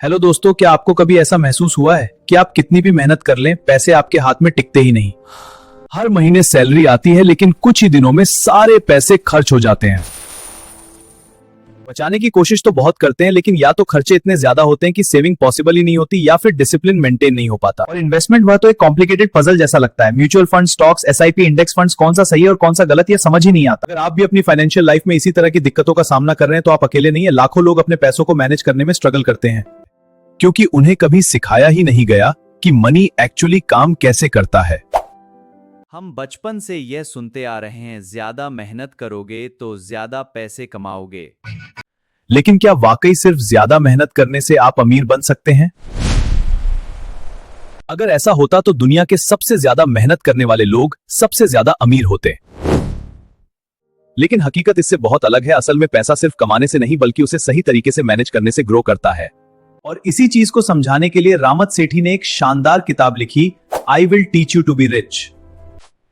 Hello दोस्तों, क्या आपको कभी ऐसा महसूस हुआ है कि आप कितनी भी मेहनत कर लें, पैसे आपके हाथ में टिकते ही नहीं। हर महीने सैलरी आती है लेकिन कुछ ही दिनों में सारे पैसे खर्च हो जाते हैं। बचाने की कोशिश तो बहुत करते हैं लेकिन या तो खर्चे इतने ज्यादा होते हैं कि सेविंग पॉसिबल ही नहीं होती या फिर डिसिप्लिन मेंटेन नहीं हो पाता। और इन्वेस्टमेंट वह तो एक कॉम्प्लिकेटेड पजल जैसा लगता है। Mutual fund, stocks, SIP, index funds, कौन सा सही है और कौन सा गलत, ये समझ ही नहीं आता। अगर आप भी अपनी फाइनेंशियल लाइफ में इसी तरह की दिक्कतों का सामना कर रहे हैं तो आप अकेले नहीं है। लाखों लोग अपने पैसों को मैनेज करने में स्ट्रगल करते हैं क्योंकि उन्हें कभी सिखाया ही नहीं गया कि मनी एक्चुअली काम कैसे करता है। हम बचपन से यह सुनते आ रहे हैं, ज्यादा मेहनत करोगे तो ज्यादा पैसे कमाओगे। लेकिन क्या वाकई सिर्फ ज्यादा मेहनत करने से आप अमीर बन सकते हैं? अगर ऐसा होता तो दुनिया के सबसे ज्यादा मेहनत करने वाले लोग सबसे ज्यादा अमीर होते। लेकिन हकीकत इससे बहुत अलग है। असल में पैसा सिर्फ कमाने से नहीं बल्कि उसे सही तरीके से मैनेज करने से ग्रो करता है। और इसी चीज को समझाने के लिए रामत सेठी ने एक शानदार किताब लिखी, I will teach you to be rich.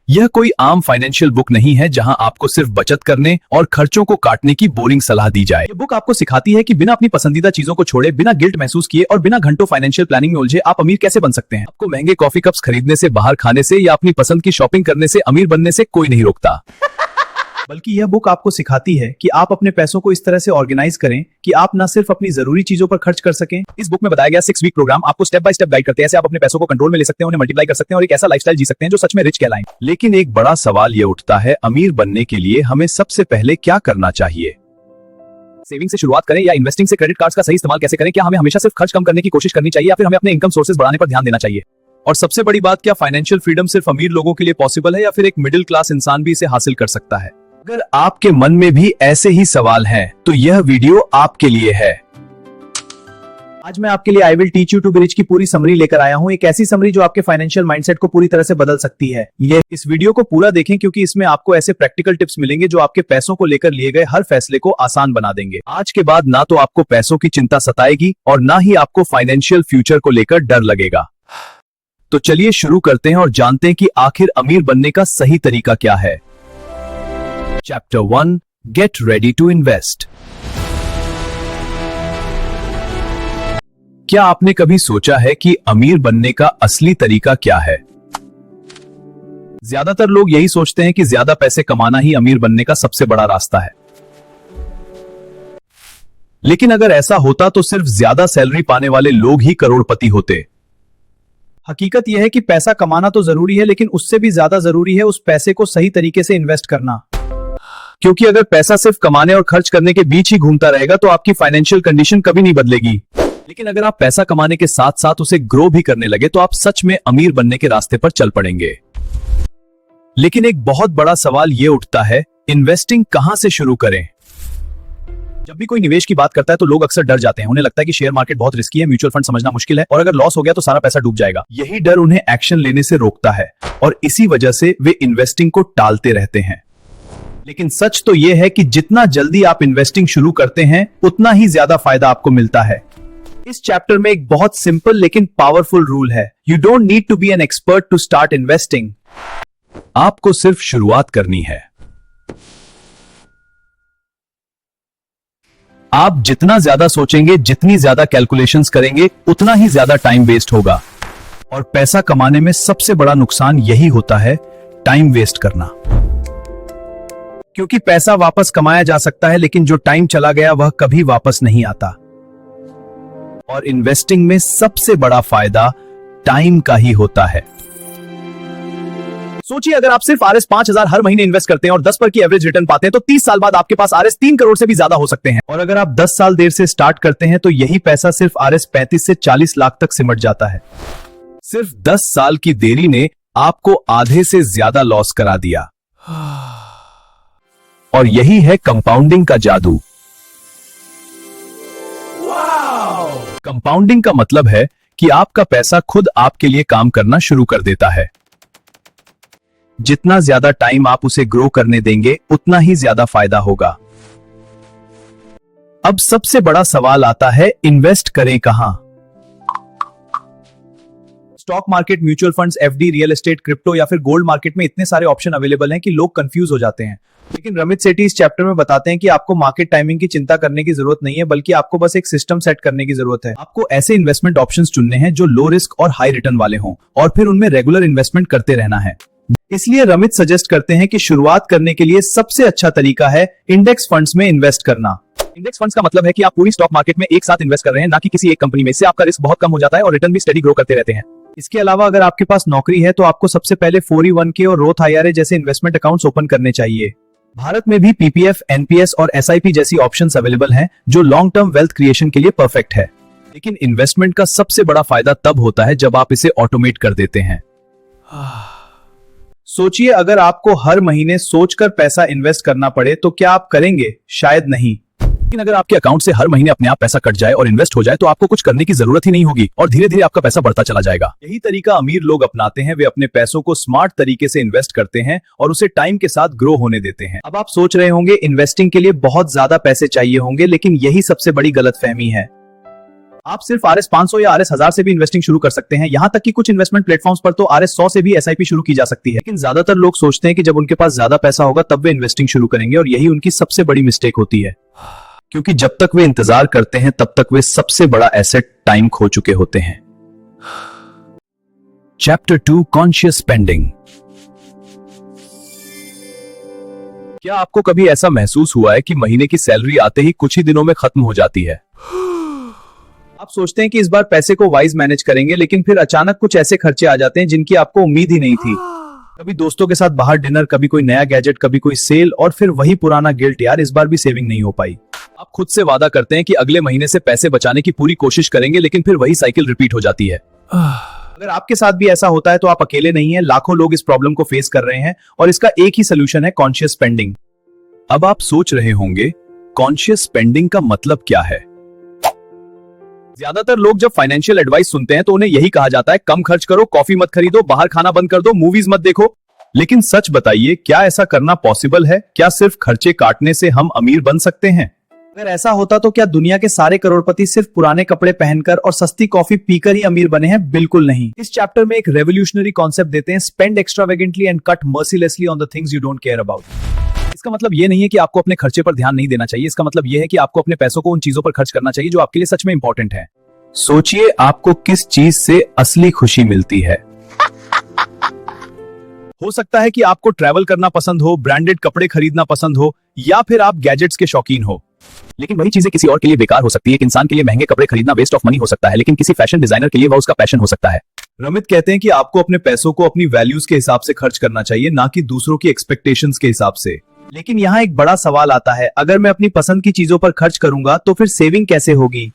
यह कोई आम फाइनेंशियल बुक नहीं है जहां आपको सिर्फ बचत करने और खर्चों को काटने की बोरिंग सलाह दी जाए। यह बुक आपको सिखाती है कि बिना अपनी पसंदीदा चीजों को छोड़े, बिना गिल्ट महसूस किए और बिना घंटों फाइनेंशियल प्लानिंग में उलझे आप अमीर कैसे बन सकते हैं। आपको महंगे कॉफी कप्स खरीदने से, बाहर खाने से या अपनी पसंद की शॉपिंग करने से अमीर बनने से कोई नहीं रोकता। बल्कि यह बुक आपको सिखाती है कि आप अपने पैसों को इस तरह से ऑर्गेनाइज करें कि आप न सिर्फ अपनी जरूरी चीजों पर खर्च कर सकें। इस बुक में बताया गया 6 वीक प्रोग्राम आपको स्टेप बाय स्टेप गाइड करते हैं। ऐसे आप अपने पैसों को कंट्रोल में ले सकते हैं, उन्हें मल्टीप्लाई कर सकते हैं और एक ऐसा लाइफस्टाइल जी सकते हैं जो सच में रिच कहलाएं। लेकिन एक बड़ा सवाल यह उठता है, अमीर बनने के लिए हमें सबसे पहले क्या करना चाहिए? सेविंग से शुरुआत करें या इन्वेस्टिंग से? क्रेडिट कार्ड्स का सही इस्तेमाल कैसे करें? क्या हमें हमेशा सिर्फ खर्च कम करने की कोशिश करनी चाहिए या फिर हमें अपने इनकम सोर्सेज बढ़ाने पर ध्यान देना चाहिए? और सबसे बड़ी बात, क्या फाइनेंशियल फ्रीडम सिर्फ अमीर लोगों के लिए पॉसिबल है या फिर एक मिडिल क्लास इंसान भी इसे हासिल कर सकता है? अगर आपके मन में भी ऐसे ही सवाल हैं, तो यह वीडियो आपके लिए है। आज मैं आपके लिए I will teach you to be rich की पूरी समरी लेकर आया हूं। एक ऐसी समरी जो आपके फाइनेंशियल माइंडसेट को पूरी तरह से बदल सकती है। इस वीडियो को पूरा देखें क्योंकि इसमें आपको ऐसे प्रैक्टिकल टिप्स मिलेंगे जो आपके पैसों को लेकर लिए गए हर फैसले को आसान बना देंगे। आज के बाद ना तो आपको पैसों की चिंता सताएगी और ना ही आपको फाइनेंशियल फ्यूचर को लेकर डर लगेगा। तो चलिए शुरू करते हैं और जानते हैं कि आखिर अमीर बनने का सही तरीका क्या है। Chapter 1, Get ready to invest। क्या आपने कभी सोचा है कि अमीर बनने का असली तरीका क्या है? ज्यादातर लोग यही सोचते हैं कि ज्यादा पैसे कमाना ही अमीर बनने का सबसे बड़ा रास्ता है। लेकिन अगर ऐसा होता तो सिर्फ ज्यादा सैलरी पाने वाले लोग ही करोड़पति होते। हकीकत यह है कि पैसा कमाना तो जरूरी है लेकिन उससे भी ज्यादा जरूरी है उस पैसे को सही तरीके से इन्वेस्ट करना। क्योंकि अगर पैसा सिर्फ कमाने और खर्च करने के बीच ही घूमता रहेगा तो आपकी फाइनेंशियल कंडीशन कभी नहीं बदलेगी। लेकिन अगर आप पैसा कमाने के साथ साथ उसे ग्रो भी करने लगे तो आप सच में अमीर बनने के रास्ते पर चल पड़ेंगे। लेकिन एक बहुत बड़ा सवाल यह उठता है, इन्वेस्टिंग कहां से शुरू करें? जब भी कोई निवेश की बात करता है तो लोग अक्सर डर जाते हैं। उन्हें लगता है कि शेयर मार्केट बहुत रिस्की है, म्यूचुअल फंड समझना मुश्किल है और अगर लॉस हो गया तो सारा पैसा डूब जाएगा। यही डर उन्हें एक्शन लेने से रोकता है और इसी वजह से वे इन्वेस्टिंग को टालते रहते हैं। लेकिन सच तो यह है कि जितना जल्दी आप इन्वेस्टिंग शुरू करते हैं उतना ही ज्यादा फायदा आपको मिलता है। इस चैप्टर में एक बहुत सिंपल लेकिन पावरफुल रूल है, you don't need to be an expert to start investing. आपको सिर्फ शुरुआत करनी है। आप जितना ज्यादा सोचेंगे, जितनी ज्यादा कैलकुलेशंस करेंगे, उतना ही ज्यादा टाइम वेस्ट होगा। और पैसा कमाने में सबसे बड़ा नुकसान यही होता है, टाइम वेस्ट करना। क्योंकि पैसा वापस कमाया जा सकता है लेकिन जो टाइम चला गया वह कभी वापस नहीं आता। और इन्वेस्टिंग में सबसे बड़ा फायदा टाइम का ही होता है। सोचिए, अगर आप सिर्फ RS 5,000 हर महीने इन्वेस्ट करते हैं और 10 पर की एवरेज रिटर्न पाते हैं तो 30 साल बाद आपके पास RS 3 करोड़ से भी ज्यादा हो सकते हैं। और अगर आप 10 साल देर से स्टार्ट करते हैं तो यही पैसा सिर्फ RS 35 से 40 लाख तक सिमट जाता है। सिर्फ 10 साल की देरी ने आपको आधे से ज्यादा लॉस करा दिया। और यही है कंपाउंडिंग का जादू। कंपाउंडिंग का मतलब है कि आपका पैसा खुद आपके लिए काम करना शुरू कर देता है। जितना ज्यादा टाइम आप उसे ग्रो करने देंगे उतना ही ज्यादा फायदा होगा। अब सबसे बड़ा सवाल आता है, इन्वेस्ट करें कहां? Stock market, mutual funds, FD, real estate, crypto या फिर गोल्ड मार्केट में इतने सारे ऑप्शन अवेलेबल हैं कि लोग कंफ्यूज हो जाते हैं। लेकिन रमित सेठी इस चैप्टर में बताते हैं कि आपको मार्केट टाइमिंग की चिंता करने की जरूरत नहीं है, बल्कि आपको बस एक सिस्टम सेट करने की जरूरत है। आपको ऐसे इन्वेस्टमेंट ऑप्शंस चुनने हैं जो लो रिस्क और हाई रिटर्न वाले हों, और फिर उनमें रेगुलर इन्वेस्टमेंट करते रहना है। इसलिए रमित सजेस्ट करते हैं कि शुरुआत करने के लिए सबसे अच्छा तरीका है इंडेक्स फंड्स में इन्वेस्ट करना। इंडेक्स फंड्स का मतलब है कि आप पूरी स्टॉक मार्केट में एक साथ इन्वेस्ट कर रहे हैं, ना कि किसी एक कंपनी में। इससे आपका रिस्क बहुत कम हो जाता है और रिटर्न भी स्टेडी ग्रो करते रहते हैं। इसके अलावा अगर आपके पास नौकरी है तो आपको सबसे पहले 401k और रोथ IRA जैसे इन्वेस्टमेंट अकाउंट्स ओपन करने चाहिए। भारत में भी PPF, NPS और SIP जैसी ऑप्शंस अवेलेबल हैं जो लॉन्ग टर्म वेल्थ क्रिएशन के लिए परफेक्ट है। लेकिन इन्वेस्टमेंट का सबसे बड़ा फायदा तब होता है जब आप इसे ऑटोमेट कर देते हैं। सोचिए, अगर आपको हर महीने सोचकर पैसा इन्वेस्ट करना पड़े तो क्या आप करेंगे? शायद नहीं। लेकिन अगर आपके अकाउंट से हर महीने अपने आप पैसा कट जाए और इन्वेस्ट हो जाए तो आपको कुछ करने की जरूरत ही नहीं होगी और धीरे धीरे आपका पैसा बढ़ता चला जाएगा। यही तरीका अमीर लोग अपनाते हैं। वे अपने पैसों को स्मार्ट तरीके से इन्वेस्ट करते हैं और उसे टाइम के साथ ग्रो होने देते हैं। अब आप सोच रहे होंगे इन्वेस्टिंग के लिए बहुत ज्यादा पैसे चाहिए होंगे, लेकिन यही सबसे बड़ी गलतफहमी है। आप सिर्फ RS 500 या RS 1000 से भी इन्वेस्टिंग शुरू कर सकते हैं। यहाँ तक कि कुछ इन्वेस्टमेंट प्लेटफॉर्म्स पर तो RS 100 से भी SIP शुरू की जा सकती है। लेकिन ज्यादातर लोग सोचते हैं कि जब उनके पास ज्यादा पैसा होगा तब वे इन्वेस्टिंग शुरू करेंगे, और यही उनकी सबसे बड़ी मिस्टेक होती है। क्योंकि जब तक वे इंतजार करते हैं तब तक वे सबसे बड़ा एसेट टाइम खो चुके होते हैं। Chapter 2, conscious spending. क्या आपको कभी ऐसा महसूस हुआ है कि महीने की सैलरी आते ही कुछ ही दिनों में खत्म हो जाती है? आप सोचते हैं कि इस बार पैसे को वाइज मैनेज करेंगे, लेकिन फिर अचानक कुछ ऐसे खर्चे आ जाते हैं जिनकी आपको उम्मीद ही नहीं थी। कभी दोस्तों के साथ बाहर डिनर, कभी कोई नया गैजेट, कभी कोई सेल, और फिर वही पुराना गिल्ट, यार इस बार भी सेविंग नहीं हो पाई। आप खुद से वादा करते हैं कि अगले महीने से पैसे बचाने की पूरी कोशिश करेंगे, लेकिन फिर वही साइकिल रिपीट हो जाती है। अगर आपके साथ भी ऐसा होता है तो आप अकेले नहीं हैं। लाखों लोग इस प्रॉब्लम को फेस कर रहे हैं और इसका एक ही सोल्यूशन है, कॉन्शियस स्पेंडिंग। अब आप सोच रहे होंगे कॉन्शियस स्पेंडिंग का मतलब क्या है? ज्यादातर लोग जब फाइनेंशियल एडवाइस सुनते हैं तो उन्हें यही कहा जाता है, कम खर्च करो, कॉफी मत खरीदो, बाहर खाना बंद कर दो, मूवीज मत देखो। लेकिन सच बताइए, क्या ऐसा करना पॉसिबल है? क्या सिर्फ खर्चे काटने से हम अमीर बन सकते हैं? अगर ऐसा होता तो क्या दुनिया के सारे करोड़पति सिर्फ पुराने कपड़े पहनकर और सस्ती कॉफी पीकर ही अमीर बने हैं? बिल्कुल नहीं। इस चैप्टर में एक रेवोल्यूशनरी कॉन्सेप्ट देते हैं, spend extravagantly and cut mercilessly on the things you don't care about. इसका मतलब ये नहीं है कि आपको अपने खर्चे पर ध्यान नहीं देना चाहिए। इसका मतलब ये है कि आपको अपने पैसों को उन चीजों पर खर्च करना चाहिए जो आपके लिए सच में इंपॉर्टेंट है। सोचिए, आपको किस चीज से असली खुशी मिलती है? हो सकता है कि आपको ट्रैवल करना पसंद हो, ब्रांडेड कपड़े खरीदना पसंद हो, या फिर आप गैजेट्स के शौकीन हो। लेकिन वही चीजें किसी और के लिए बेकार हो सकती है। एक इंसान के लिए महंगे कपड़े खरीदना वेस्ट ऑफ मनी हो सकता है, लेकिन किसी फैशन डिजाइनर के लिए वह उसका पैशन हो सकता है। रमित कहते हैं कि आपको अपने पैसों को अपनी वैल्यूज के हिसाब से खर्च करना चाहिए, ना कि दूसरों की एक्सपेक्टेशंस के हिसाब से। लेकिन यहाँ एक बड़ा सवाल आता है, अगर मैं अपनी पसंद की चीजों पर खर्च करूंगा तो फिर सेविंग कैसे होगी?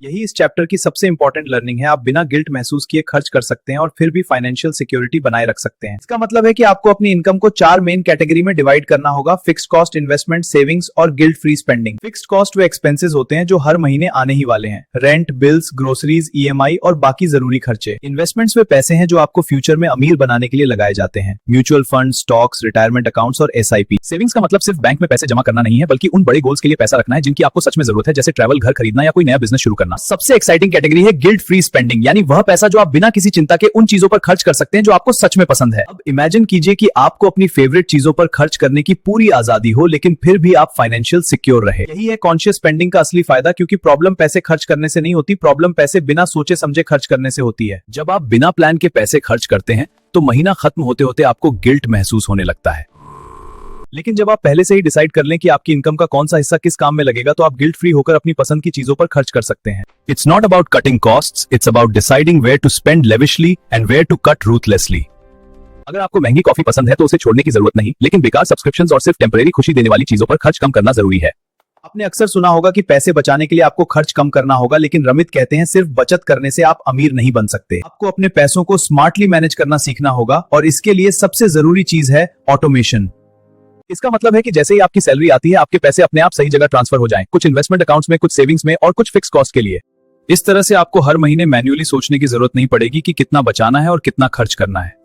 यही इस चैप्टर की सबसे इंपॉर्टेंट लर्निंग है। आप बिना गिल्ट महसूस किए खर्च कर सकते हैं और फिर भी फाइनेंशियल सिक्योरिटी बनाए रख सकते हैं। इसका मतलब है कि आपको अपनी इनकम को 4 मेन कैटेगरी में डिवाइड करना होगा: फिक्स्ड कॉस्ट, इन्वेस्टमेंट, सेविंग्स और guilt free spending. Fixed cost वे एक्सपेंसेस होते हैं जो हर महीने आने ही वाले हैं: रेंट, बिल्स, ग्रोसरीज, EMI और बाकी जरूरी खर्चे। इन्वेस्टमेंट्स वे पैसे हैं जो आपको फ्यूचर में अमीर बनाने के लिए लगाए जाते हैं: mutual fund, stocks, retirement accounts और SIP। सेविंग्स का मतलब सिर्फ बैंक में पैसे जमा करना नहीं है, बल्कि उन बड़े गोल्स के लिए पैसा रखना है जिनकी आपको सच में जरूरत है, जैसे ट्रैवल, घर खरीदना या कोई नया बिजनेस शुरू करना। सबसे एक्साइटिंग कैटेगरी है गिल्ट फ्री स्पेंडिंग, यानी वह पैसा जो आप बिना किसी चिंता के उन चीजों पर खर्च कर सकते हैं जो आपको सच में पसंद है। अब इमेजिन कीजिए कि आपको अपनी फेवरेट चीजों पर खर्च करने की पूरी आजादी हो, लेकिन फिर भी आप फाइनेंशियल सिक्योर रहे। यही है कॉन्शियस स्पेंडिंग का असली फायदा, क्योंकि प्रॉब्लम पैसे खर्च करने से नहीं होती, प्रॉब्लम पैसे बिना सोचे समझे खर्च करने से होती है। जब आप बिना प्लान के पैसे खर्च करते हैं तो महीना खत्म होते होते आपको गिल्ट महसूस होने लगता है। लेकिन जब आप पहले से ही डिसाइड कर लें कि आपकी इनकम का कौन सा हिस्सा किस काम में लगेगा, तो आप गिल्ट फ्री होकर अपनी पसंद की चीजों पर खर्च कर सकते हैं। It's not about cutting costs, it's about deciding where to spend lavishly and where to cut ruthlessly. अगर आपको महंगी कॉफी पसंद है तो उसे छोड़ने की जरूरत नहीं, लेकिन बेकार सब्सक्रिप्शंस और सिर्फ टेम्परेरी खुशी देने वाली चीजों पर खर्च कम करना जरूरी है। आपने अक्सर सुना होगा कि पैसे बचाने के लिए आपको खर्च कम करना होगा, लेकिन रमित कहते हैं सिर्फ बचत करने से आप अमीर नहीं बन सकते। आपको अपने पैसों को स्मार्टली मैनेज करना सीखना होगा, और इसके लिए सबसे जरूरी चीज है ऑटोमेशन। इसका मतलब है कि जैसे ही आपकी सैलरी आती है, आपके पैसे अपने आप सही जगह ट्रांसफर हो जाएं, कुछ इन्वेस्टमेंट अकाउंट्स में, कुछ सेविंग्स में और कुछ फिक्स कॉस्ट के लिए। इस तरह से आपको हर महीने मैन्युअली सोचने की जरूरत नहीं पड़ेगी कि कितना बचाना है और कितना खर्च करना है।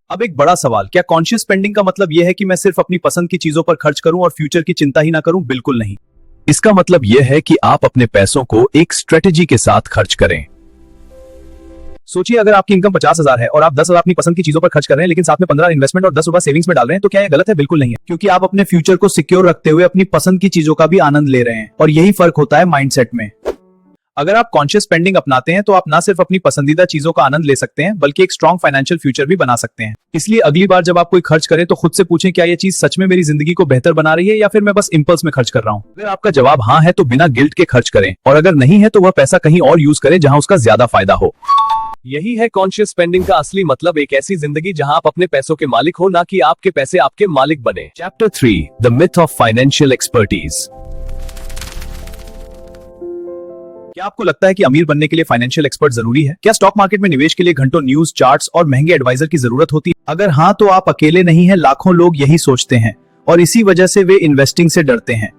अब एक बड़ा सवाल, क्या कॉन्शियस स्पेंडिंग का मतलब यह है कि मैं सिर्फ अपनी पसंद की चीजों पर खर्च करूं और फ्यूचर की चिंता ही ना करूं? बिल्कुल नहीं। इसका मतलब यह है कि आप अपने पैसों को एक स्ट्रेटेजी के साथ खर्च करें। सोचिए अगर आपकी इनकम 50,000 है और आप 10,000 अपनी पसंद की चीजों पर खर्च कर रहे हैं, लेकिन साथ में 15 इन्वेस्टमेंट और 10 रुपए सेविंग्स में डाल रहे हैं, तो क्या ये गलत है? बिल्कुल नहीं है, क्योंकि आप अपने फ्यूचर को सिक्योर रखते हुए अपनी पसंद की चीजों का भी आनंद ले रहे हैं। और यही फर्क होता है माइंडसेट में। अगर आप कॉन्शियस स्पेंडिंग अपनाते हैं तो आप ना सिर्फ अपनी पसंदीदा चीजों का आनंद ले सकते हैं, बल्कि एक स्ट्रॉन्ग फाइनेंशियल फ्यूचर भी बना सकते हैं। इसलिए अगली बार जब आप कोई खर्च करें तो खुद से पूछें, क्या ये चीज सच में मेरी जिंदगी को बेहतर बना रही है या फिर मैं बस इंपल्स में खर्च कर रहा हूं? अगर आपका जवाब हाँ है तो बिना गिल्ट के खर्च करें, और अगर नहीं है तो वह पैसा कहीं और यूज करें जहां उसका ज्यादा फायदा हो। यही है कॉन्शियस स्पेंडिंग का असली मतलब, एक ऐसी जिंदगी जहां आप अपने पैसों के मालिक हो, ना कि आपके पैसे आपके मालिक बने। Chapter 3, the myth of financial expertise. क्या आपको लगता है कि अमीर बनने के लिए फाइनेंशियल एक्सपर्ट जरूरी है? क्या स्टॉक मार्केट में निवेश के लिए घंटों न्यूज, चार्ट्स और महंगे एडवाइजर की जरूरत होती है? अगर हाँ तो आप अकेले नहीं हैं, लाखों लोग यही सोचते हैं और इसी वजह से वे इन्वेस्टिंग से डरते हैं।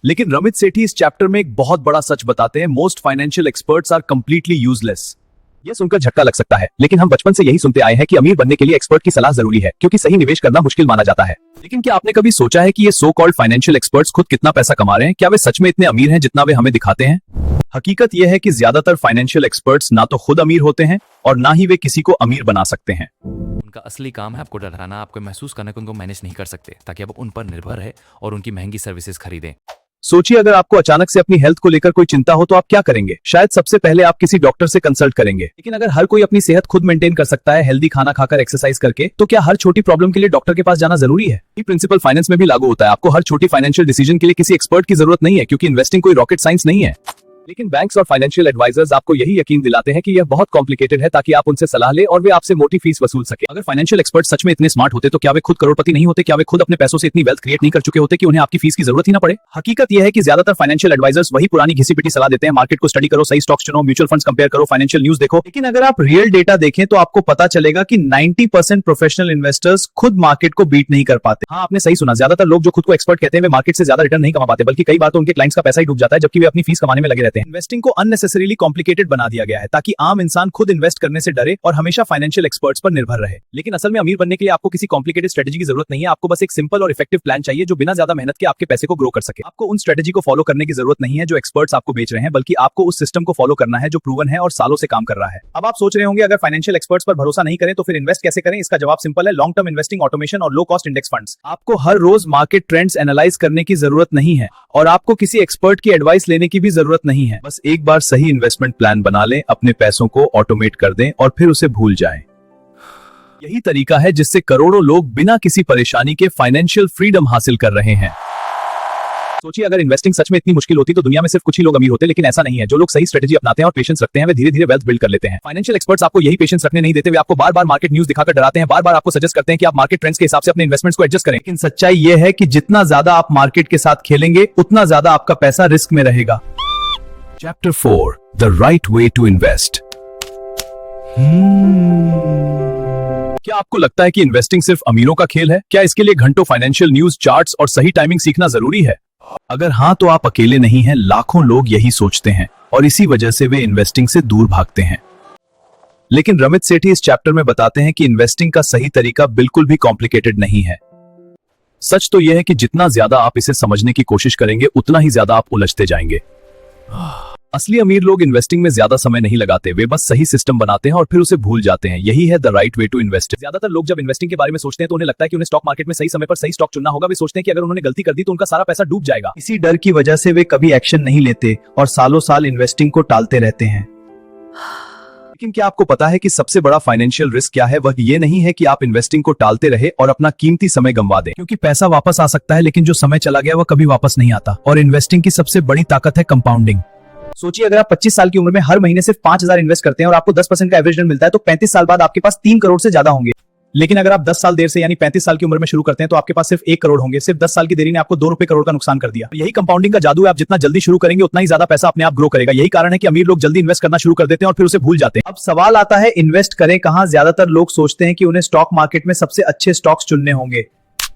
लेकिन रमित सेठी इस चैप्टर में एक बहुत बड़ा सच बताते हैं, most financial experts are completely useless. यह सुनकर झटका लग सकता है, लेकिन हम बचपन से यही सुनते आए हैं कि अमीर बनने के लिए एक्सपर्ट की सलाह जरूरी है, क्योंकि सही निवेश करना मुश्किल माना जाता है। लेकिन क्या आपने कभी सोचा है कि ये सो कॉल्ड फाइनेंशियल एक्सपर्ट्स खुद कितना पैसा कमा रहे हैं? क्या वे सच में इतने अमीर हैं जितना वे हमें दिखाते हैं? हकीकत यह है कि ज्यादातर फाइनेंशियल एक्सपर्ट्स ना तो खुद अमीर होते हैं और ना ही वे किसी को अमीर बना सकते हैं। उनका असली काम है आपको डराना, आपको महसूस करना कि उनको मैनेज नहीं कर सकते, ताकि आप उन पर निर्भर रहे और उनकी महंगी सर्विसेज खरीदें। सोचिए अगर आपको अचानक से अपनी हेल्थ को लेकर कोई चिंता हो तो आप क्या करेंगे? शायद सबसे पहले आप किसी डॉक्टर से कंसल्ट करेंगे। लेकिन अगर हर कोई अपनी सेहत खुद मेंटेन कर सकता है, हेल्दी खाना खाकर, एक्सरसाइज करके, तो क्या हर छोटी प्रॉब्लम के लिए डॉक्टर के पास जाना जरूरी है? ये प्रिंसिपल फाइनेंस में भी लागू होता है। आपको हर छोटी फाइनेंशियल डिसीजन के लिए किसी एक्सपर्ट की जरूरत नहीं है, क्योंकि इन्वेस्टिंग कोई रॉकेट साइंस नहीं है। लेकिन बैंक्स और फाइनेंशियल एडवाइजर्स आपको यही यकीन दिलाते हैं कि यह बहुत कॉम्प्लिकेटेड है, ताकि आप उनसे सलाह ले और वे आपसे मोटी फीस वसूल सके। अगर फाइनेंशियल एक्सपर्ट सच में इतने स्मार्ट होते तो क्या वे खुद करोड़पति नहीं होते? क्या वे खुद अपने पैसों से इतनी वेल्थ क्रिएट नहीं कर चुके होते कि उन्हें आपकी फीस की जरूरत ही ना पड़े? हकीकत यह है कि ज्यादातर फाइनेंशियल एडवाइजर्स वही पुरानी घिसी पिटी सलाह देते हैं, मार्केट को स्टडी करो, सही स्टॉक्स चुनो, म्यूचुअल फंड्स कंपेयर करो, फाइनेंशियल न्यूज देखो। लेकिन अगर आप रियल डेटा देखें तो आपको पता चलेगा कि 90% प्रोफेशनल इन्वेस्टर्स खुद मार्केट को बीट नहीं कर पाते। हाँ, आपने सही सुना, ज्यादातर लोग जो खुद को एक्सपर्ट कहते हैं वे मार्केट से ज्यादा रिटर्न नहीं कमा पाते, बल्कि कई बार तो उनके क्लाइंट्स का पैसा ही डूब जाता है, जबकि वे अपनी फीस कमाने में लगे रहते हैं। इन्वेस्टिंग को अननेसेसरीली कॉम्प्लिकेटेड बना दिया गया है ताकि आम इंसान खुद इन्वेस्ट करने से डरे और हमेशा फाइनेंशियल एक्सपर्ट्स पर निर्भर रहे। लेकिन असल में अमीर बनने के लिए आपको किसी कॉम्प्लिकेटेड स्ट्रेटेजी की जरूरत नहीं है। आपको बस एक सिंपल और इफेक्टिव प्लान चाहिए जो बिना ज्यादा मेहनत के आपके पैसे को ग्रो कर सके। आपको उन स्ट्रेटेजी को फॉलो करने की जरूरत नहीं है जो एक्सपर्ट्स आपको बेच रहे हैं, बल्कि आपको उस सिस्टम को फॉलो करना है जो प्रूवन है और सालों से काम कर रहा है। अब आप सोच रहे होंगे, अगर फाइनेंशियल एक्सपर्ट्स पर भरोसा नहीं करें तो फिर इन्वेस्ट कैसे करें? इसका जवाब सिंपल है, लॉन्ग टर्म इन्वेस्टिंग, ऑटोमेशन और लो कॉस्ट इंडेक्स फंड्स। आपको हर रोज मार्केट ट्रेंड्स एनालाइज करने की जरूरत नहीं है और आपको किसी एक्सपर्ट की एडवाइस लेने की भी जरूरत नहीं है। बस एक बार सही इन्वेस्टमेंट प्लान बना लें, अपने पैसों को ऑटोमेट कर दें और फिर उसे भूल जाएं। यही तरीका है जिससे करोड़ों लोग बिना किसी परेशानी के फाइनेंशियल फ्रीडम हासिल कर रहे हैं। सोचिए अगर इन्वेस्टिंग सच में इतनी मुश्किल होती तो दुनिया में सिर्फ कुछ ही लोग अमीर होते, लेकिन ऐसा नहीं है। जो लोग सही स्ट्रेटेजी अपनाते हैं और पेशेंस रखते हैं वे धीरे धीरे वेल्थ बिल्ड कर लेते हैं। फाइनेंशियल एक्सपर्ट्स आपको यही पेशेंस रखने नहीं देते। वे आपको बार बार मार्केट न्यूज दिखाकर डराते हैं, बार बार आपको सजेस्ट करते हैं कि आप मार्केट ट्रेंड्स के हिसाब से अपने इन्वेस्टमेंट्स को एडजस्ट करें। लेकिन सच्चाई यह है कि जितना ज्यादा आप मार्केट के साथ खेलेंगे उतना ज्यादा आपका पैसा रिस्क में रहेगा। Chapter 4, the right way to invest. क्या आपको लगता है कि इन्वेस्टिंग सिर्फ अमीरों का खेल है? क्या इसके लिए घंटों फाइनेंशियल न्यूज, चार्ट्स और सही टाइमिंग सीखना जरूरी है? अगर हाँ तो आप अकेले नहीं हैं, लाखों लोग यही सोचते हैं और इसी वजह से वे इन्वेस्टिंग से दूर भागते हैं। लेकिन रमित सेठी इस चैप्टर में बताते हैं कि इन्वेस्टिंग का सही तरीका बिल्कुल भी कॉम्प्लिकेटेड नहीं है। सच तो यह है कि जितना ज्यादा आप इसे समझने की कोशिश करेंगे उतना ही ज्यादा आप उलझते जाएंगे। असली अमीर लोग इन्वेस्टिंग में ज्यादा समय नहीं लगाते, वे बस सही सिस्टम बनाते हैं और फिर उसे भूल जाते हैं। यही है the right way to invest. ज्यादातर लोग जब इन्वेस्टिंग के बारे में सोचते हैं तो उन्हें लगता है कि उन्हें स्टॉक मार्केट में सही समय पर सही स्टॉक चुनना होगा। वे सोचते हैं कि अगर उन्होंने गलती कर दी तो उनका सारा पैसा डूब जाएगा। इसी डर की वजह से वे कभी एक्शन नहीं लेते और सालों साल इन्वेस्टिंग को टालते रहते हैं। लेकिन क्या आपको पता है कि सबसे बड़ा फाइनेंशियल रिस्क क्या है? वह ये नहीं है कि आप इन्वेस्टिंग को टालते रहे और अपना कीमती समय गंवा दें, क्योंकि पैसा वापस आ सकता है लेकिन जो समय चला गया वह कभी वापस नहीं आता। और इन्वेस्टिंग की सबसे बड़ी ताकत है कंपाउंडिंग। सोचिए अगर आप 25 साल की उम्र में हर महीने सिर्फ 5,000 इन्वेस्ट करते हैं और आपको 10% का एवरेज रिटर्न मिलता है तो 35 साल बाद आपके पास 3 करोड़ से ज्यादा होंगे। लेकिन अगर आप 10 साल देर से यानी 35 साल की उम्र में शुरू करते हैं तो आपके पास सिर्फ 1 करोड़ होंगे। सिर्फ 10 साल की देरी ने आपको 2 रुपए करोड़ का नुकसान कर दिया। यही कंपाउंडिंग का जादू है। आप जितना जल्दी शुरू करेंगे उतना ही ज्यादा पैसा अपने आप ग्रो करेगा। यही कारण है कि अमीर लोग जल्दी इन्वेस्ट करना शुरू कर देते हैं और फिर उसे भूल जाते हैं। अब सवाल आता है, इन्वेस्ट करें कहां? ज्यादातर लोग सोचते हैं कि उन्हें स्टॉक मार्केट में सबसे अच्छे स्टॉक्स चुनने होंगे।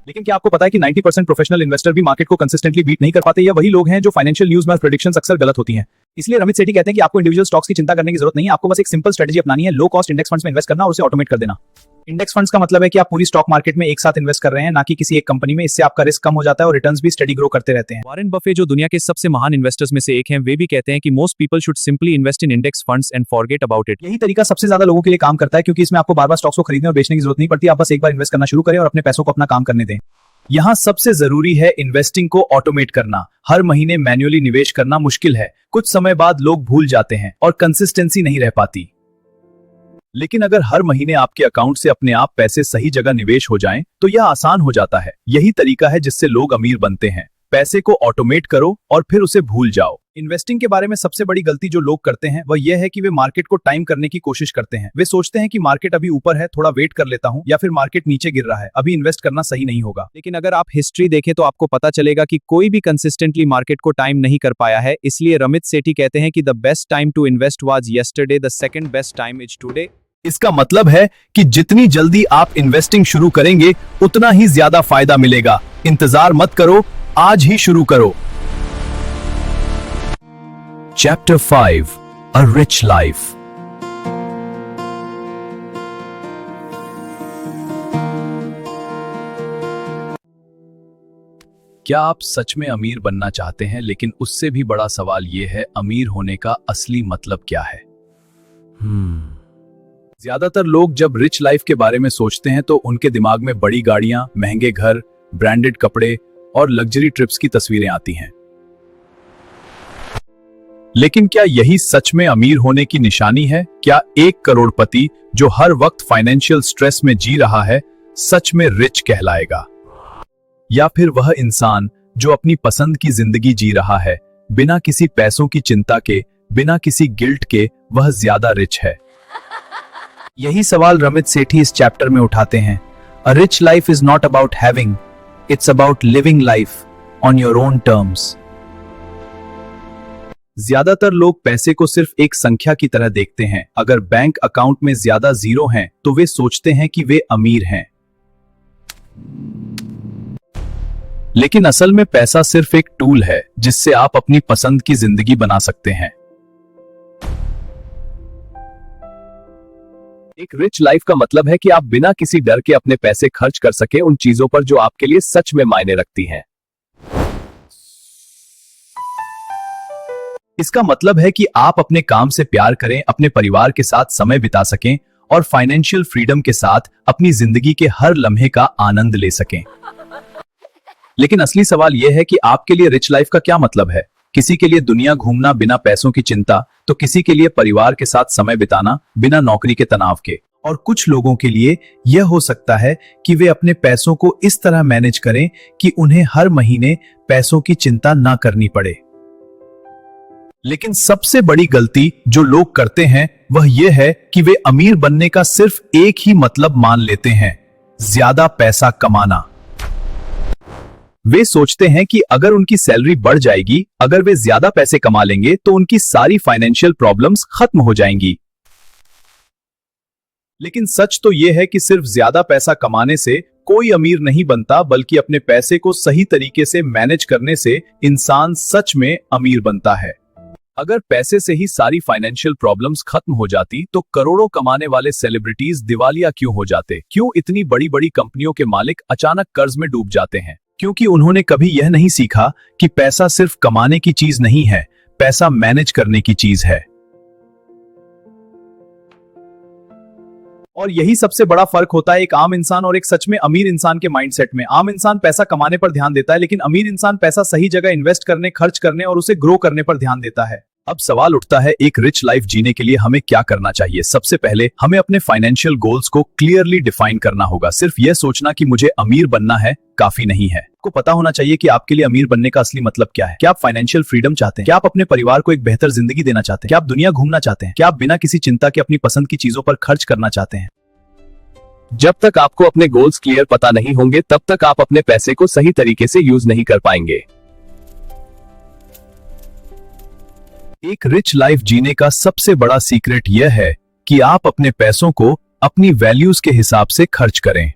लेकिन क्या आपको पता है कि 90% प्रोफेशनल इन्वेस्टर भी मार्केट को कंसिस्टेंटली बीट नहीं कर पाते? या वही लोग हैं जो फाइनेंशियल न्यूज में प्रेडिक्शंस अक्सर गलत होती हैं। इसलिए रमित सेठी कहते हैं कि आपको इंडिविजुअल स्टॉक्स की चिंता करने की जरूरत नहीं है, आपको बस एक सिंपल स्ट्रेटजी अपनानी है, लो कॉस्ट इंडेक्स फंड्स में इन्वेस्ट करना और उसे ऑटोमेट कर देना। इंडेक्स फंड्स का मतलब है कि आप पूरी स्टॉक मार्केट में एक साथ इन्वेस्ट कर रहे हैं, ना कि किसी एक कंपनी में। इससे आपका रिस्क कम हो जाता है और रिटर्न्स भी स्टडी ग्रो करते रहते हैं। वॉरेन बफे जो दुनिया के सबसे महान इन्वेस्टर्स में से एक हैं, वे भी कहते हैं कि most people should simply invest in index funds and forget about it. यही तरीका सबसे ज्यादा लोगों के लिए काम करता है, क्योंकि इसमें आपको बार बार स्टॉक्स को खरीदने और बेचने की जरूरत नहीं पड़ती। आप बस एक बार इन्वेस्ट करना शुरू करें और अपने पैसों को अपना काम करने दें। यहाँ सबसे जरूरी है इन्वेस्टिंग को ऑटोमेट करना। हर महीने मैन्युअली निवेश करना मुश्किल है, कुछ समय बाद लोग भूल जाते हैं और कंसिस्टेंसी नहीं रह पाती। लेकिन अगर हर महीने आपके अकाउंट से अपने आप पैसे सही जगह निवेश हो जाएं, तो यह आसान हो जाता है। यही तरीका है जिससे लोग अमीर बनते हैं। पैसे को ऑटोमेट करो और फिर उसे भूल जाओ। इन्वेस्टिंग के बारे में सबसे बड़ी गलती जो लोग करते हैं वह यह है कि वे मार्केट को टाइम करने की कोशिश करते हैं। वे सोचते हैं कि मार्केट अभी ऊपर है, थोड़ा वेट कर लेता हूं, या फिर मार्केट नीचे गिर रहा है, अभी इन्वेस्ट करना सही नहीं होगा। लेकिन अगर आप हिस्ट्री देखें तो आपको पता चलेगा कि कोई भी कंसिस्टेंटली मार्केट को टाइम नहीं कर पाया है। इसलिए रमित सेठी कहते हैं कि the best time to invest was yesterday, the second best time is today. इसका मतलब है कि जितनी जल्दी आप इन्वेस्टिंग शुरू करेंगे उतना ही ज्यादा फायदा मिलेगा। इंतजार मत करो, आज ही शुरू करो। Chapter 5 a rich life. क्या आप सच में अमीर बनना चाहते हैं? लेकिन उससे भी बड़ा सवाल यह है, अमीर होने का असली मतलब क्या है? ज्यादातर लोग जब रिच लाइफ के बारे में सोचते हैं तो उनके दिमाग में बड़ी गाड़ियां, महंगे घर, ब्रांडेड कपड़े और लग्जरी ट्रिप्स की तस्वीरें आती हैं। लेकिन क्या यही सच में अमीर होने की निशानी है? क्या एक करोड़पति जो हर वक्त फाइनेंशियल स्ट्रेस में जी रहा है सच में रिच कहलाएगा? या फिर वह इंसान जो अपनी पसंद की जिंदगी जी रहा है, बिना किसी पैसों की चिंता के, बिना किसी गिल्ट के, वह ज्यादा रिच है? यही सवाल रमित सेठी इस चैप्टर में उठाते हैं। A rich life is not about having, it's about living life on your own terms. ज्यादातर लोग पैसे को सिर्फ एक संख्या की तरह देखते हैं। अगर बैंक अकाउंट में ज्यादा जीरो हैं, तो वे सोचते हैं कि वे अमीर हैं। लेकिन असल में पैसा सिर्फ एक टूल है जिससे आप अपनी पसंद की जिंदगी बना सकते हैं। एक रिच लाइफ का मतलब है कि आप बिना किसी डर के अपने पैसे खर्च कर सके उन चीजों पर जो आपके लिए सच में मायने रखती हैं। इसका मतलब है कि आप अपने काम से प्यार करें, अपने परिवार के साथ समय बिता सकें और फाइनेंशियल फ्रीडम के साथ अपनी जिंदगी के हर लम्हे का आनंद ले सकें। लेकिन असली सवाल यह है कि आपके लिए रिच लाइफ का क्या मतलब है? किसी के लिए दुनिया घूमना बिना पैसों की चिंता, तो किसी के लिए परिवार के साथ समय बिताना बिना नौकरी के तनाव के, और कुछ लोगों के लिए यह हो सकता है कि वे अपने पैसों को इस तरह मैनेज करें कि उन्हें हर महीने पैसों की चिंता ना करनी पड़े। लेकिन सबसे बड़ी गलती जो लोग करते हैं वह यह है कि वे अमीर बनने का सिर्फ एक ही मतलब मान लेते हैं, ज्यादा पैसा कमाना। वे सोचते हैं कि अगर उनकी सैलरी बढ़ जाएगी, अगर वे ज्यादा पैसे कमा लेंगे तो उनकी सारी फाइनेंशियल प्रॉब्लम्स खत्म हो जाएंगी। लेकिन सच तो यह है कि सिर्फ ज्यादा पैसा कमाने से कोई अमीर नहीं बनता, बल्कि अपने पैसे को सही तरीके से मैनेज करने से इंसान सच में अमीर बनता है। अगर पैसे से ही सारी फाइनेंशियल प्रॉब्लम्स खत्म हो जाती तो करोड़ों कमाने वाले सेलिब्रिटीज दिवालिया क्यों हो जाते? क्यों इतनी बड़ी बड़ी कंपनियों के मालिक अचानक कर्ज में डूब जाते हैं? क्योंकि उन्होंने कभी यह नहीं सीखा कि पैसा सिर्फ कमाने की चीज नहीं है, पैसा मैनेज करने की चीज है। और यही सबसे बड़ा फर्क होता है एक आम इंसान और एक सच में अमीर इंसान के माइंडसेट में। आम इंसान पैसा कमाने पर ध्यान देता है, लेकिन अमीर इंसान पैसा सही जगह इन्वेस्ट करने, खर्च करने और उसे ग्रो करने पर ध्यान देता है। अब सवाल उठता है, एक रिच लाइफ जीने के लिए हमें क्या करना चाहिए? सबसे पहले हमें अपने फाइनेंशियल गोल्स को क्लियरली डिफाइन करना होगा। सिर्फ यह सोचना कि मुझे अमीर बनना है काफी नहीं है। आपको पता होना चाहिए कि आपके लिए अमीर बनने का असली मतलब क्या है। क्या आप फाइनेंशियल फ्रीडम चाहते हैं? क्या आप अपने परिवार को एक बेहतर जिंदगी देना चाहते हैं? क्या आप दुनिया घूमना चाहते हैं? क्या आप बिना किसी चिंता के अपनी पसंद की चीजों पर खर्च करना चाहते हैं? जब तक आपको अपने गोल्स क्लियर पता नहीं होंगे, तब तक आप अपने पैसे को सही तरीके से यूज नहीं कर पाएंगे। एक रिच लाइफ जीने का सबसे बड़ा सीक्रेट यह है कि आप अपने पैसों को अपनी वैल्यूज के हिसाब से खर्च करें।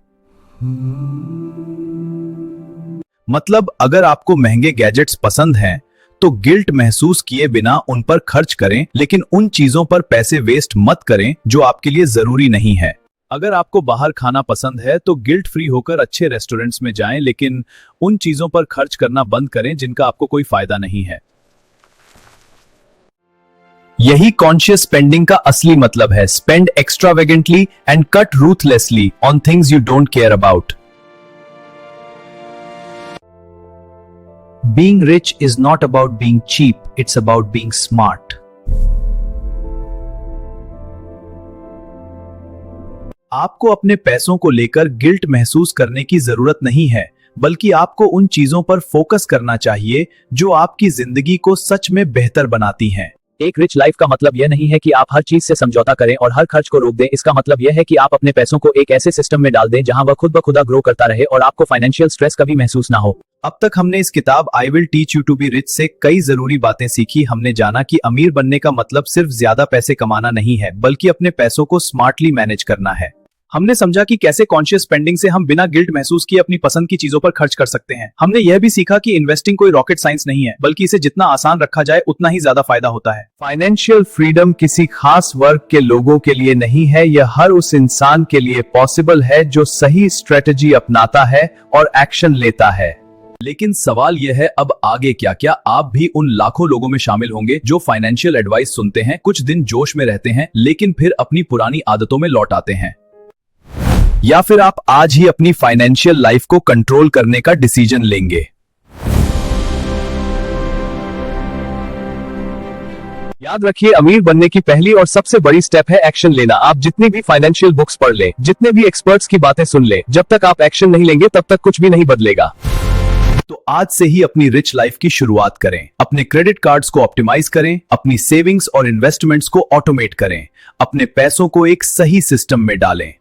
मतलब अगर आपको महंगे गैजेट्स पसंद हैं, तो गिल्ट महसूस किए बिना उन पर खर्च करें, लेकिन उन चीजों पर पैसे वेस्ट मत करें जो आपके लिए जरूरी नहीं है। अगर आपको बाहर खाना पसंद है तो गिल्ट फ्री होकर अच्छे रेस्टोरेंट्स में जाएं, लेकिन उन चीजों पर खर्च करना बंद करें जिनका आपको कोई फायदा नहीं है। यही कॉन्शियस स्पेंडिंग का असली मतलब है। Spend extravagantly and cut ruthlessly on things you don't care about. Being rich is not about being cheap, it's about being smart. आपको अपने पैसों को लेकर गिल्ट महसूस करने की जरूरत नहीं है, बल्कि आपको उन चीजों पर फोकस करना चाहिए जो आपकी जिंदगी को सच में बेहतर बनाती हैं। एक रिच लाइफ का मतलब यह नहीं है कि आप हर चीज से समझौता करें और हर खर्च को रोक दें। इसका मतलब यह है कि आप अपने पैसों को एक ऐसे सिस्टम में डाल दें जहां वह खुद ब खुदा ग्रो करता रहे और आपको फाइनेंशियल स्ट्रेस कभी महसूस ना हो। अब तक हमने इस किताब I will teach you to be rich से कई जरूरी बातें सीखी। हमने जाना कि अमीर बनने का मतलब सिर्फ ज्यादा पैसे कमाना नहीं है, बल्कि अपने पैसों को स्मार्टली मैनेज करना है। हमने समझा कि कैसे कॉन्शियस स्पेंडिंग से हम बिना गिल्ट महसूस किए अपनी पसंद की चीजों पर खर्च कर सकते हैं। हमने यह भी सीखा कि इन्वेस्टिंग कोई रॉकेट साइंस नहीं है, बल्कि इसे जितना आसान रखा जाए उतना ही ज्यादा फायदा होता है। फाइनेंशियल फ्रीडम किसी खास वर्ग के लोगों के लिए नहीं है, यह हर उस इंसान के लिए पॉसिबल है जो सही स्ट्रेटजी अपनाता है और एक्शन लेता है। लेकिन सवाल यह है, अब आगे क्या? क्या आप भी उन लाखों लोगों में शामिल होंगे जो फाइनेंशियल एडवाइस सुनते हैं, कुछ दिन जोश में रहते हैं, लेकिन फिर अपनी पुरानी आदतों में लौट आते हैं? या फिर आप आज ही अपनी फाइनेंशियल लाइफ को कंट्रोल करने का डिसीजन लेंगे? याद रखिए, अमीर बनने की पहली और सबसे बड़ी स्टेप है एक्शन लेना। आप जितनी भी फाइनेंशियल बुक्स पढ़ लें, जितने भी एक्सपर्ट्स की बातें सुन लें, जब तक आप एक्शन नहीं लेंगे तब तक कुछ भी नहीं बदलेगा। तो आज से ही अपनी रिच लाइफ की शुरुआत करें। अपने क्रेडिट कार्ड्स को ऑप्टिमाइज करें, अपनी सेविंग्स और इन्वेस्टमेंट्स को ऑटोमेट करें, अपने पैसों को एक सही सिस्टम में डालें।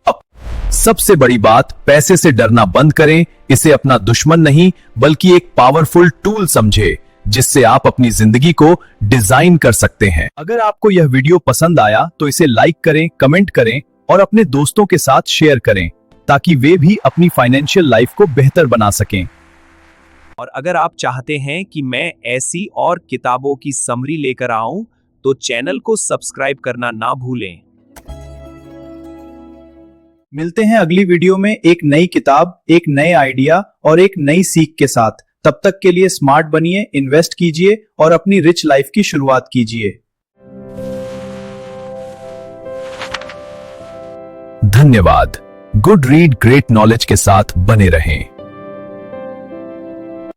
सबसे बड़ी बात, पैसे से डरना बंद करें। इसे अपना दुश्मन नहीं, बल्कि एक पावरफुल टूल समझे जिससे आप अपनी जिंदगी को डिजाइन कर सकते हैं। अगर आपको यह वीडियो पसंद आया तो इसे लाइक करें, कमेंट करें और अपने दोस्तों के साथ शेयर करें, ताकि वे भी अपनी फाइनेंशियल लाइफ को बेहतर बना सकें। और अगर आप चाहते हैं कि मैं ऐसी और किताबों की समरी लेकर आऊं, तो चैनल को सब्सक्राइब करना ना भूलें। मिलते हैं अगली वीडियो में एक नई किताब, एक नए आइडिया और एक नई सीख के साथ। तब तक के लिए स्मार्ट बनिए, इन्वेस्ट कीजिए और अपनी रिच लाइफ की शुरुआत कीजिए। धन्यवाद। गुड रीड ग्रेट नॉलेज के साथ बने रहें।